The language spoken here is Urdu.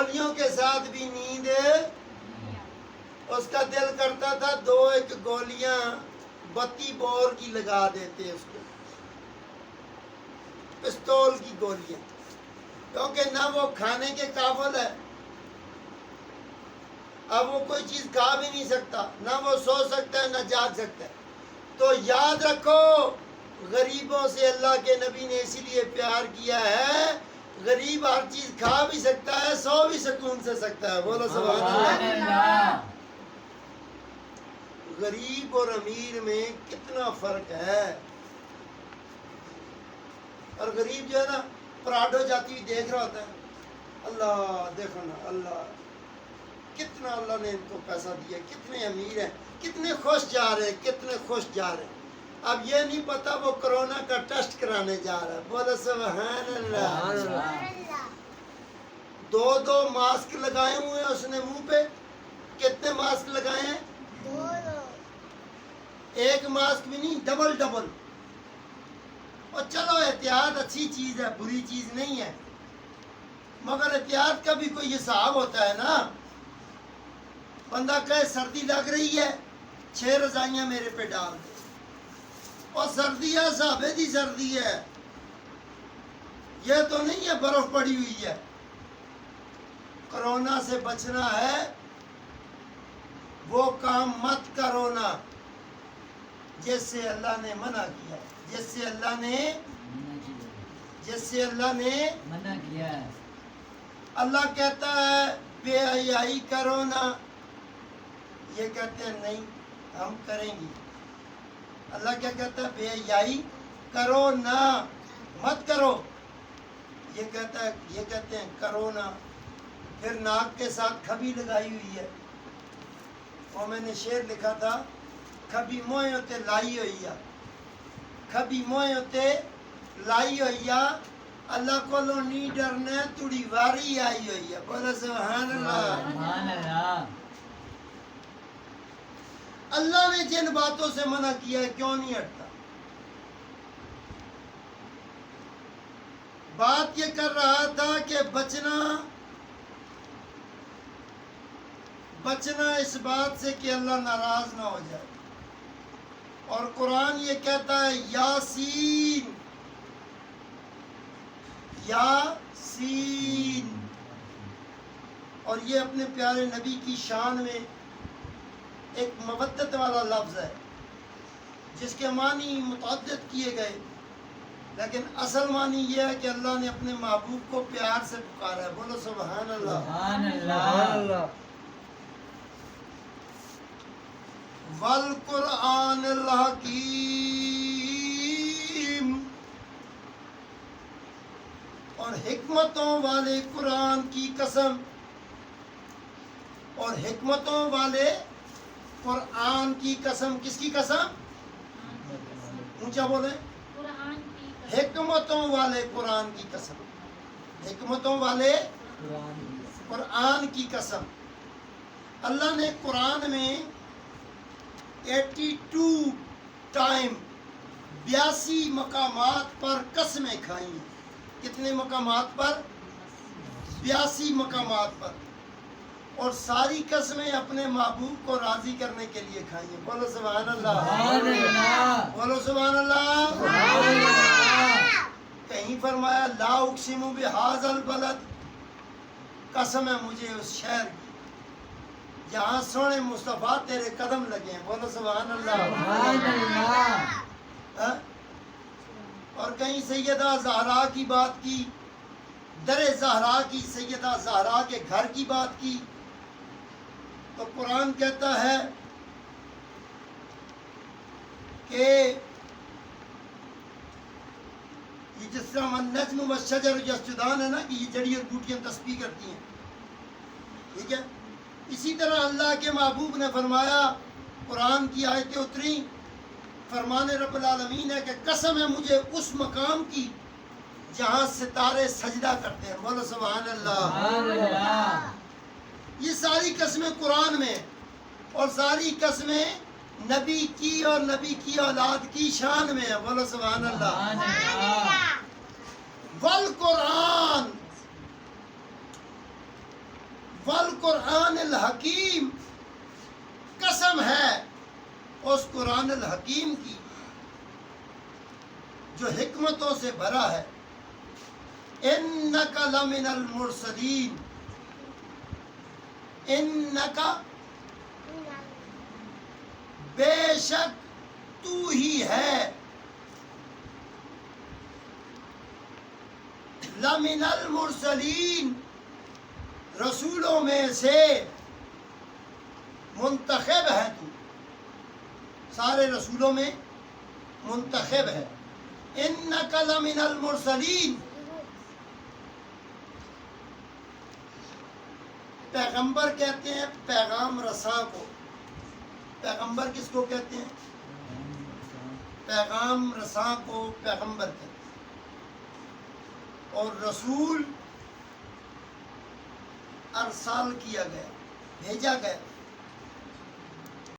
گولیوں کے ساتھ بھی نیند اس کا دل کرتا تھا 2-1 گولیاں بتی بور کی لگا دیتے اس کو، پستول کی گولیاں، کیونکہ نہ وہ کھانے کے قابل ہے، اب وہ کوئی چیز کھا بھی نہیں سکتا، نہ وہ سو سکتا ہے نہ جاگ سکتا ہے۔ تو یاد رکھو غریبوں سے اللہ کے نبی نے اسی لیے پیار کیا ہے، غریب ہر چیز کھا بھی سکتا ہے، سو بھی سکون سے سکتا ہے، بولو سبحان اللہ۔ غریب اور امیر میں کتنا فرق ہے، اور غریب جو ہے نا پراڈو جاتی ہوئی دیکھ رہا ہوتا ہے، اللہ دیکھو نا، اللہ کتنا اللہ نے ان کو پیسہ دیا، کتنے امیر ہیں، کتنے خوش جا رہے، کتنے خوش جا رہے۔ اب یہ نہیں پتا وہ کرونا کا ٹیسٹ کرانے جا رہا ہے، بولو سبحان اللہ۔ 2 ماسک لگائے ہوئے ہیں اس نے منہ پہ، کتنے ماسک لگائے ہیں؟ 2۔ 1 ماسک بھی نہیں، ڈبل۔ اور چلو احتیاط اچھی چیز ہے، بری چیز نہیں ہے، مگر احتیاط کا بھی کوئی حساب ہوتا ہے نا۔ بندہ کہے سردی لگ رہی ہے، 6 رضائیاں میرے پہ ڈال دے، اور سردی ہے صحابے دی سردی ہے، یہ تو نہیں ہے برف پڑی ہوئی ہے۔ کرونا سے بچنا ہے، وہ کام مت کرو نا جس سے اللہ نے منع کیا، جس سے اللہ نے منع کیا ہے۔ اللہ کہتا ہے بے حیائی کرو نا، یہ کہتے ہیں نہیں ہم کریں گے۔ اللہ کیا کہتا ہے؟ بے حیائی کرو نا، مت کرو، یہ کہتے ہیں کرو نا۔ پھر ناک کے ساتھ کھبی لگائی ہوئی ہے، اور میں نے شعر لکھا تھا، کھبی موئے ہوتے لائی ہوئی ہے، کھبی موئے ہوتے لائی ہوئی ہے، اللہ کو لو نہیں ڈرنا تڑی واری آئی ہوئی ہے، بولو سبحان اللہ۔ سبحان اللہ۔ اللہ نے جن باتوں سے منع کیا ہے کیوں نہیں ہٹتا؟ بات یہ کر رہا تھا کہ بچنا اس بات سے کہ اللہ ناراض نہ ہو جائے، اور قرآن یہ کہتا ہے یاسین یاسین، اور یہ اپنے پیارے نبی کی شان میں ایک مودت والا لفظ ہے، جس کے معنی متعدد کیے گئے، لیکن اصل معنی یہ ہے کہ اللہ نے اپنے محبوب کو پیار سے پکارا ہے، بولو سبحان اللہ۔ سبحان اللہ۔ والقرآن الحکیم، اور حکمتوں والے قرآن کی قسم، اور حکمتوں والے قرآن کی قسم، کس کی قسم؟ اونچا بولیں، حکمتوں والے قرآن کی قسم، حکمتوں والے قرآن کی قسم۔ اللہ نے قرآن میں 82 ٹائم 82 مقامات پر قسمیں کھائی ہیں۔ کتنے مقامات پر؟ 82 مقامات پر، اور ساری قسمیں اپنے محبوب کو راضی کرنے کے لیے کھائی ہیں، بولو سبحان اللہ۔ سبحان اللہ۔ بولو سبحان اللہ۔ سبحان اللہ۔ کہیں فرمایا لا اقسم بہذا البلد، قسم ہے مجھے اس شہر کی جہاں سونے مصطفیٰ تیرے قدم لگے ہیں، بولو سبحان اللہ۔ سبحان اللہ۔ ہاں؟ اور کہیں سیدہ زہرا کی بات کی، در زہرا کی، سیدہ زہرا کے گھر کی بات کی، تو قرآن کہتا ہے کہ یہ جس طرح النجم والشجر یسجدان ہے نا، کہ یہ جڑی اور بوٹیاں تسبیح کرتی ہیں، ٹھیک ہے؟ اسی طرح اللہ کے محبوب نے فرمایا، قرآن کی آیتیں اتری، فرمان رب العالمین ہے کہ قسم ہے مجھے اس مقام کی جہاں ستارے سجدہ کرتے ہیں، بولو سبحان اللہ۔ سبحان اللہ۔ یہ ساری قسمیں قرآن میں، اور ساری قسمیں نبی کی اور نبی کی اولاد کی شان میں ہے، بولو سبحان اللہ۔ سبحان اللہ۔ والقرآن، والقرآن الحکیم، قسم ہے اس قرآن الحکیم کی جو حکمتوں سے بھرا ہے، انک لمن المرسلین، انک بے شک تو ہی ہے، لمن المرسلین رسولوں میں سے منتخب ہے تو، سارے رسولوں میں منتخب ہے، انک لمن المرسلین۔ پیغمبر کہتے ہیں پیغام رساں کو، پیغمبر کس کو کہتے ہیں؟ پیغام رساں کو پیغمبر کہتے ہیں، اور رسول ارسال کیا گیا، بھیجا گیا۔